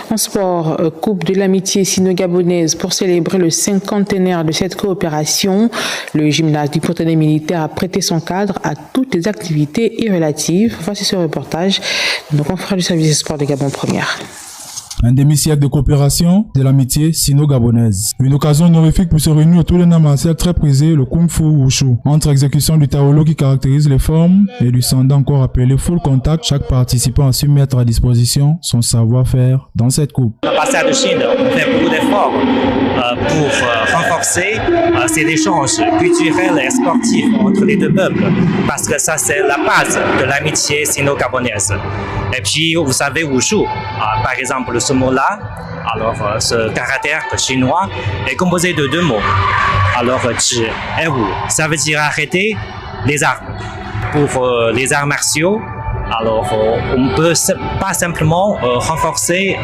En sport, Coupe de l'amitié sino-gabonaise pour célébrer le 50e de cette coopération. Le gymnase du Courtenay militaire a prêté son cadre à toutes les activités irrelatives. Voici ce reportage de nos confrères du service des sports de Gabon Première. Un demi-siècle de coopération de l'amitié sino-gabonaise. Une occasion honorifique pour se réunir autour d'un art martial très prisé, le Kung Fu Wushu. Entre exécution du Taolo qui caractérise les formes et du Sanda encore appelé full contact, chaque participant a su mettre à disposition son savoir-faire dans cette coupe. L'ambassade de Chine, on fait beaucoup d'efforts pour renforcer ces échanges culturels et sportifs entre les deux peuples, parce que ça c'est la base de l'amitié sino-gabonaise. Et puis vous savez Wushu, par exemple ce mot-là, alors ce caractère chinois est composé de deux mots. Alors Zhi et Wu, ça veut dire arrêter les armes. Pour les arts martiaux, alors on ne peut pas simplement renforcer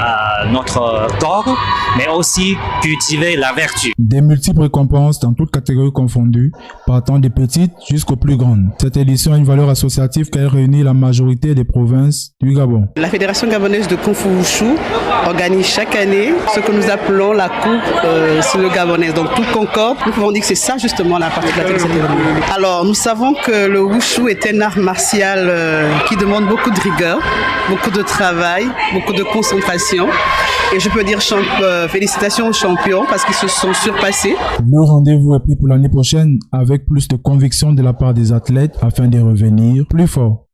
notre corps, mais aussi cultiver la vertu. Des multiples récompenses dans toutes catégories confondues, partant des petites jusqu'aux plus grandes. Cette édition a une valeur associative car elle réunit la majorité des provinces du Gabon. La Fédération gabonaise de Kung Fu Wushu organise chaque année ce que nous appelons la Coupe sino-gabonaise. Donc tout concorde, nous pouvons dire que c'est ça justement la particularité de cette événement. Alors nous savons que le Wushu est un art martial qui demande beaucoup de rigueur, beaucoup de travail, beaucoup de concentration. Et je peux dire félicitations aux champions parce qu'ils se sont surpassés. Le rendez-vous est pris pour l'année prochaine avec plus de conviction de la part des athlètes afin de revenir plus fort.